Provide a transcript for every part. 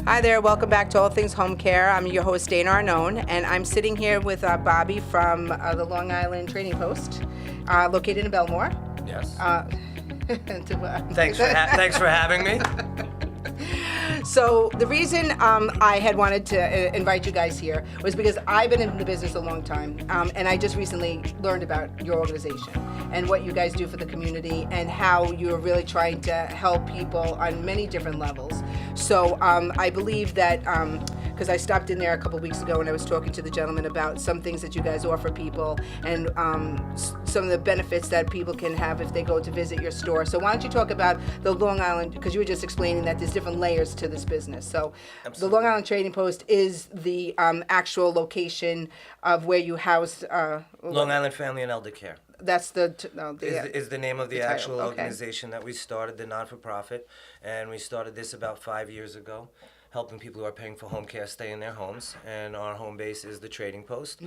Hi there, welcome back to All Things Home Care. I'm your host, Dana Arnone, and I'm sitting here with Bobby from the Long Island Trading Post, located in Bellmore. Yes. Thanks for having me. So the reason I had wanted to invite you guys here was because I've been in the business a long time, and I just recently learned about your organization and what you guys do for the community and how you're really trying to help people on many different levels. So I believe that, because I stopped in there a couple weeks ago and I was talking to the gentleman about some things that you guys offer people and some of the benefits that people can have if they go to visit your store. So why don't you talk about the Long Island, because you were just explaining that there's different layers to this business. So Absolutely. The Long Island Trading Post is the actual location of where you house... Long Island Family and Elder Care. That's Is the name of the title, actual okay. organization that we started, the non-for-profit, and we started this about 5 years ago, helping people who are paying for home care stay in their homes. And our home base is the Trading Post,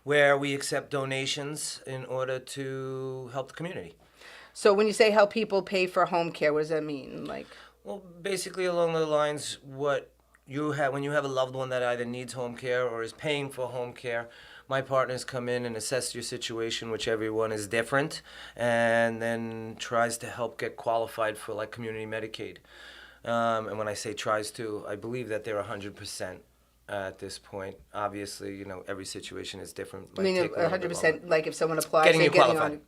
where we accept donations in order to help the community. So when you say help people pay for home care, what does that mean? Like, well, basically along the lines, what you have when you have a loved one that either needs home care or is paying for home care, my partners come in and assess your situation, which everyone is different, and then tries to help get qualified for like community Medicaid. And when I say tries to, I believe that they're 100% at this point. Obviously, you know, every situation is different. I mean, 100%, like if someone applies, Getting you qualified.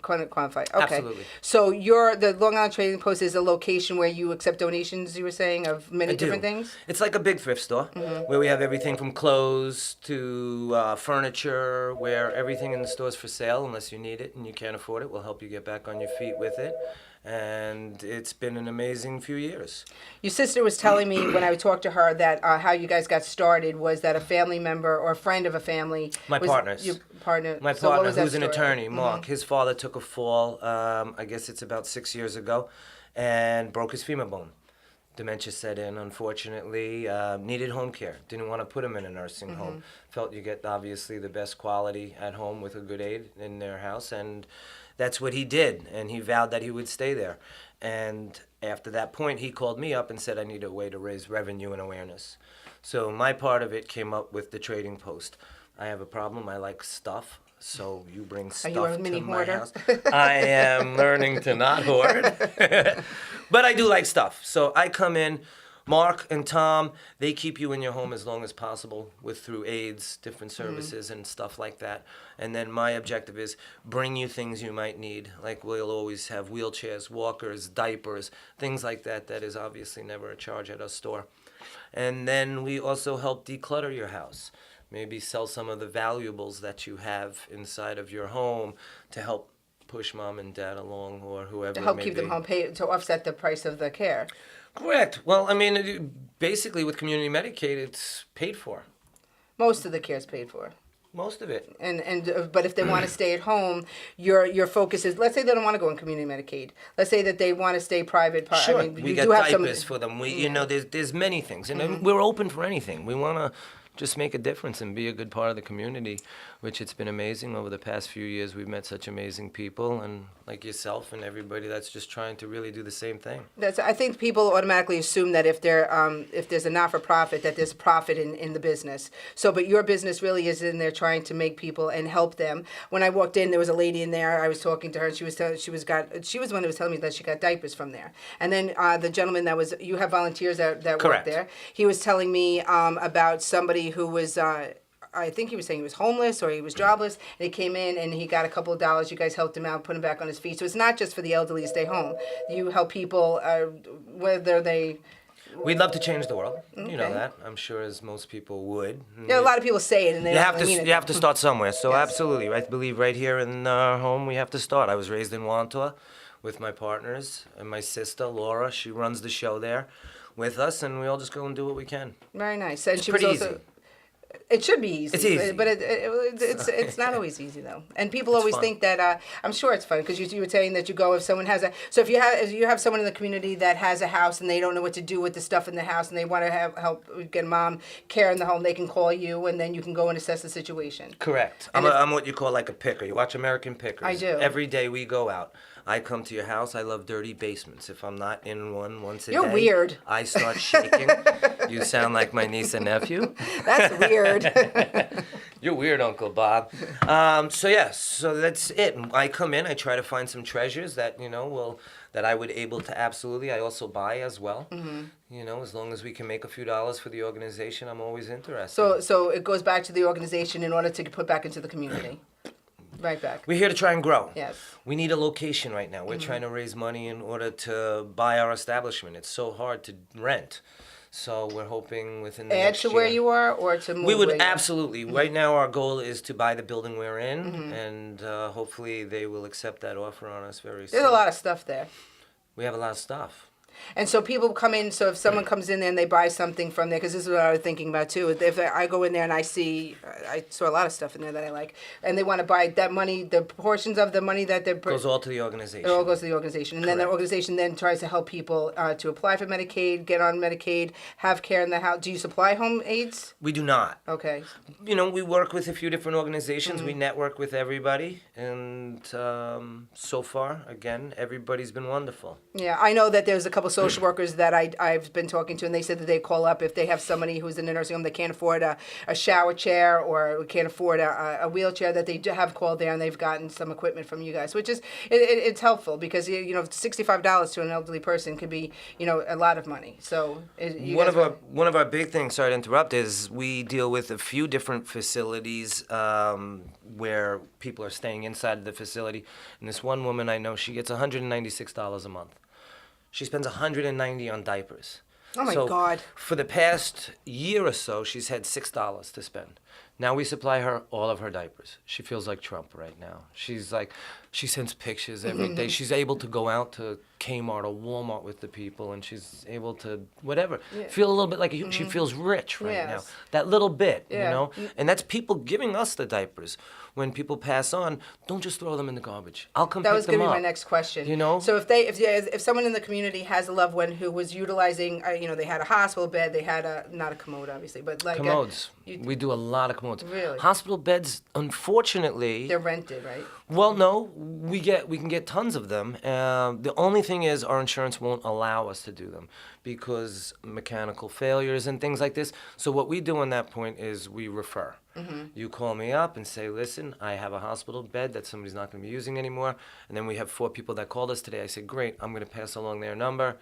Okay. Absolutely. So the Long Island Trading Post is a location where you accept donations, you were saying, of many different things? It's like a big thrift store where we have everything from clothes to furniture, where everything in the store is for sale unless you need it and you can't afford it. We'll help you get back on your feet with it. And it's been an amazing few years. Your sister was telling me when I talked to her that how you guys got started was that a family member or a friend of a family... My partner, who's an attorney, Mark, his father took a fall, I guess it's about 6 years ago, and broke his femur bone. Dementia set in, unfortunately, needed home care. Didn't want to put him in a nursing home. Felt you get, obviously, the best quality at home with a good aide in their house, and that's what he did, and he vowed that he would stay there. And after that point, he called me up and said, I need a way to raise revenue and awareness. So my part of it came up with the Trading Post. I have a problem. I like stuff. So you bring stuff to my house. I am learning to not hoard. But I do like stuff. So I come in. Mark and Tom, they keep you in your home as long as possible through aids, different services and stuff like that. And then my objective is bring you things you might need. Like we'll always have wheelchairs, walkers, diapers, things like that. That is obviously never a charge at our store. And then we also help declutter your house. Maybe sell some of the valuables that you have inside of your home to help push mom and dad along or whoever. To help keep them home, to offset the price of the care. Correct. Well, I mean, basically with community Medicaid, it's paid for. Most of the care is paid for. Most of it. But if they want to stay at home, your focus is, let's say they don't want to go on community Medicaid. Let's say that they want to stay private. Sure. I mean, we get diapers for them. You know, there's many things, and we're open for anything. We want to just make a difference and be a good part of the community, which it's been amazing over the past few years. We've met such amazing people, and like yourself and everybody that's just trying to really do the same thing. I think people automatically assume that if there's a not-for-profit, that there's profit in the business. So, but your business really is in there trying to make people and help them. When I walked in, there was a lady in there. I was talking to her, and she was the one who was telling me that she got diapers from there. And then the gentleman you have volunteers that work there. He was telling me about somebody who was, I think he was saying he was homeless or he was jobless, and he came in and he got a couple of dollars. You guys helped him out, put him back on his feet. So it's not just for the elderly to stay home. You help people, whether they... We'd love to change the world. Okay. You know that. I'm sure as most people would. Yeah, a lot of people say it and they don't mean it. You have to start somewhere. So yes. Absolutely. I believe right here in our home we have to start. I was raised in Wantua with my partners and my sister, Laura. She runs the show there with us, and we all just go and do what we can. Very nice. And it's pretty easy. It should be easy. It's easy. But it's not always easy, though. And people always think that, I'm sure it's fun, because you were saying that you go if someone has if you have someone in the community that has a house and they don't know what to do with the stuff in the house and they want to have help get mom care in the home, they can call you and then you can go and assess the situation. Correct. I'm what you call like a picker. You watch American Pickers. I do. Every day we go out. I come to your house. I love dirty basements. If I'm not in one once a day, you're weird. I start shaking. You sound like my niece and nephew. That's weird. You're weird, Uncle Bob. So that's it. I come in. I try to find some treasures that that I would able to absolutely. I also buy as well. As long as we can make a few dollars for the organization, I'm always interested. So it goes back to the organization in order to put back into the community. Right back. We're here to try and grow. Yes. We need a location right now. We're trying to raise money in order to buy our establishment. It's so hard to rent. So we're hoping within the next year. Add to where you are or to move? We would absolutely. Right now our goal is to buy the building we're in, and hopefully they will accept that offer on us very soon. There's a lot of stuff there. We have a lot of stuff. And so people come in, so if someone comes in there and they buy something from there, because this is what I was thinking about too, if I go in there and I saw a lot of stuff in there that I like, and they want to buy that money, the portions of the money that they're... Goes all to the organization. It all goes to the organization. And then the organization then tries to help people to apply for Medicaid, get on Medicaid, have care in the house. Do you supply home aids? We do not. Okay. We work with a few different organizations. We network with everybody. And so far, again, everybody's been wonderful. Yeah, I know that there's a couple social workers that I've been talking to, and they said that they call up if they have somebody who's in a nursing home that can't afford a shower chair or can't afford a wheelchair, that they do have called there and they've gotten some equipment from you guys, which is it's helpful because $65 to an elderly person could be a lot of money. So one of our big things, sorry to interrupt, is we deal with a few different facilities where people are staying inside the facility, and this one woman I know, she gets $196 a month. She spends $190 on diapers. Oh my God. For the past year or so, she's had $6 to spend. Now we supply her all of her diapers. She feels like Trump right now. She sends pictures every day. She's able to go out to Kmart or Walmart with the people, and she's able to, feel a little bit like she feels rich right now. That little bit, And that's people giving us the diapers. When people pass on, don't just throw them in the garbage. I'll come pick them up. That was going to be my next question. So if someone in the community has a loved one who was utilizing, they had a hospital bed, they had not a commode, obviously, but like commodes. We do a lot of commodes. Really? Hospital beds, unfortunately, they're rented, right? Well, no, we can get tons of them. The only thing is our insurance won't allow us to do them because mechanical failures and things like this. So what we do on that point is we refer. You call me up and say, listen, I have a hospital bed that somebody's not going to be using anymore. And then we have 4 people that called us today. I said, great, I'm going to pass along their number.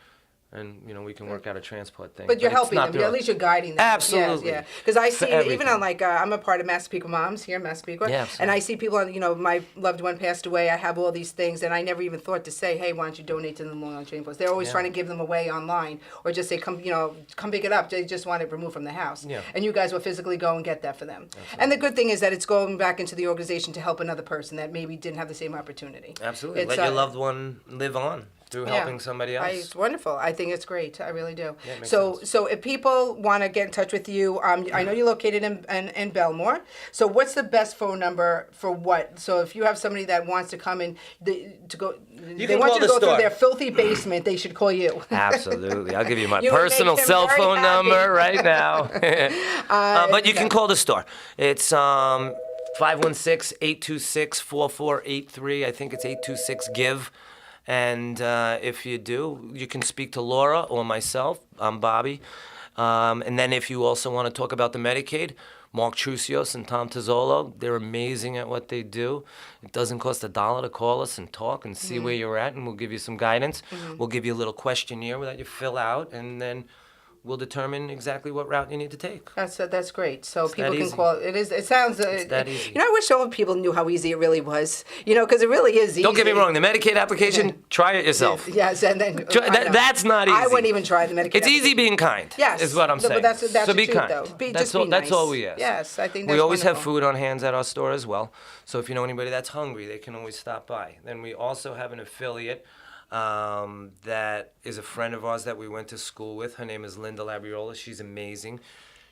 And, we can work out a transport thing. But you're helping them. At least you're guiding them. Absolutely. Yeah. Because I see, even on I'm a part of Massapequa Moms here in Massapequa. Yeah, and I see people, my loved one passed away. I have all these things. And I never even thought to say, hey, why don't you donate to the Long Island Trading Post? They're always trying to give them away online or just say, come pick it up. They just want it removed from the house. Yeah. And you guys will physically go and get that for them. Absolutely. And the good thing is that it's going back into the organization to help another person that maybe didn't have the same opportunity. Absolutely. Let your loved one live on through helping somebody else. It's wonderful. I think it's great. I really do. Yeah, it makes sense. So if people want to get in touch with you, I know you're located in Bellmore. So what's the best phone number for what? So if you have somebody that wants to come in they want you to go through their filthy basement, they should call you. Absolutely. I'll give you my personal cell phone number right now. But you can call the store. It's 516-826-4483. I think it's 826-GIVE. And if you do, you can speak to Laura or myself. I'm Bobby. And then if you also want to talk about the Medicaid, Mark Trucios and Tom Tizzolo, they're amazing at what they do. It doesn't cost $1 to call us and talk and see where you're at, and we'll give you some guidance. We'll give you a little questionnaire that you fill out, and then we'll determine exactly what route you need to take. That's great. So people can call. It sounds. It's that easy. I wish all people knew how easy it really was. Because it really is easy. Don't get me wrong. The Medicaid application, try it yourself. Yes, and then that's not easy. I wouldn't even try the Medicaid. It's easy being kind. Yes, is what I'm saying. But that's so be truth, kind. Though. That's all. Nice. That's all we ask. Yes, I think that's we always wonderful. have food on hands at our store as well. So if you know anybody that's hungry, they can always stop by. Then we also have an affiliate. That is a friend of ours that we went to school with. Her name is Linda Labriola. She's amazing.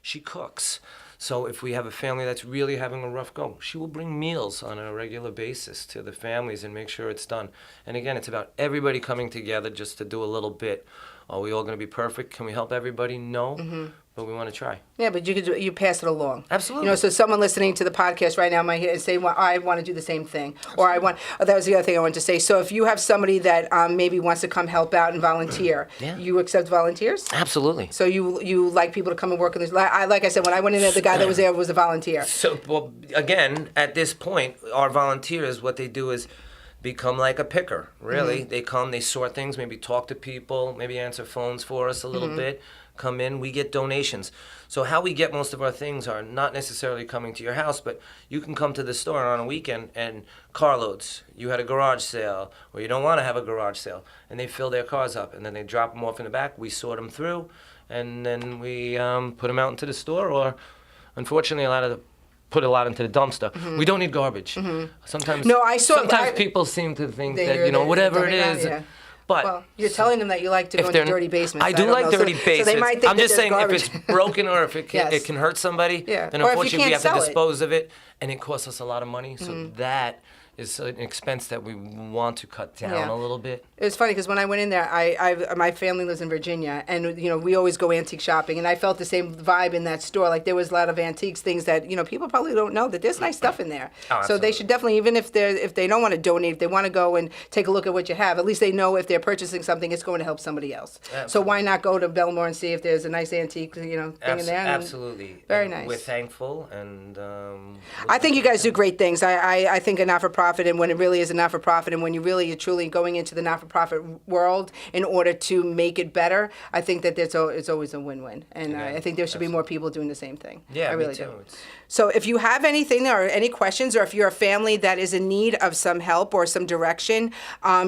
She cooks. So if we have a family that's really having a rough go, she will bring meals on a regular basis to the families and make sure it's done. And again, it's about everybody coming together just to do a little bit. Are we all going to be perfect? Can we help everybody? No. but we want to try. Yeah, but you pass it along. Absolutely. You know, so someone listening to the podcast right now might hear and say, well, I want to do the same thing. Or that was the other thing I wanted to say. So if you have somebody that maybe wants to come help out and volunteer, you accept volunteers? Absolutely. So you like people to come and work in this? Like I said, when I went in there, the guy that was there was a volunteer. So, well, again, at this point, our volunteers, what they do is become like a picker, really. They come, they sort things, maybe talk to people, maybe answer phones for us a little bit, come in, we get donations. So how we get most of our things are not necessarily coming to your house, but you can come to the store on a weekend and carloads. You had a garage sale, or you don't want to have a garage sale, and they fill their cars up, and then they drop them off in the back, we sort them through, and then we put them out into the store, or unfortunately put a lot into the dumpster. We don't need garbage. Sometimes people seem to think that, whatever it is. Yeah. But well, you're telling them that you like to go into dirty basements. I do like dirty basements. So they might think I'm just saying garbage. if it's broken or if it can hurt somebody, then unfortunately we have to dispose of it, and it costs us a lot of money. So that is an expense that we want to cut down a little bit. It was funny because when I went in there, my family lives in Virginia, and we always go antique shopping, and I felt the same vibe in that store. Like there was a lot of antiques, things that people probably don't know that there's nice stuff in there. Oh, so they should definitely, even if they don't want to donate, if they want to go and take a look at what you have, at least they know if they're purchasing something, it's going to help somebody else. Absolutely. So why not go to Bellmore and see if there's a nice antique thing in there? Absolutely. Very nice. We're thankful, and I think you guys do great things. I think a not-for-profit, and when it really is a not-for-profit, and when you really are truly going into the not-for-profit world in order to make it better, I think that it's always a win-win. And I think there should be more people doing the same thing. Yeah, I really me too. do. So if you have anything or any questions, or if you're a family that is in need of some help or some direction,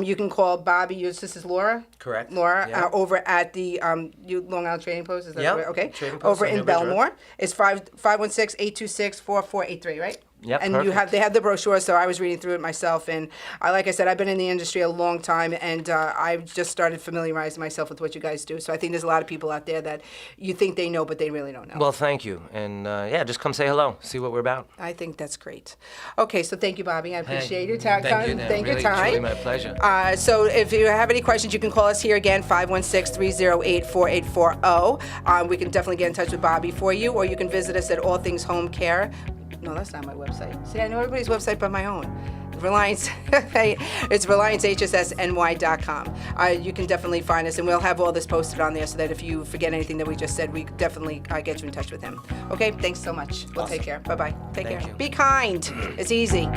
you can call Bobby. This is Laura? Correct. Laura, over at the Long Island Trading Post. Is that right? Okay. Trading Post over in Bellmore. It's 516-826-4483, right? Yep, and perfect. they have the brochure, so I was reading through it myself, and like I said, I've been in the industry a long time, and I've just started familiarizing myself with what you guys do. So I think there's a lot of people out there that you think they know, but they really don't know. Well, thank you, and just come say hello, see what we're about. I think that's great. Okay, so thank you, Bobby. I appreciate your time. Thank you, your time. Truly my pleasure. So if you have any questions, you can call us here again, 516-308-4840. We can definitely get in touch with Bobby for you, or you can visit us at All Things Home Care. No, that's not my website. See, I know everybody's website but my own. Reliance, it's RelianceHSSNY.com. You can definitely find us, and we'll have all this posted on there so that if you forget anything that we just said, we definitely get you in touch with him. Okay, thanks so much. We'll take care. Bye-bye. Take care. You. Be kind. It's easy.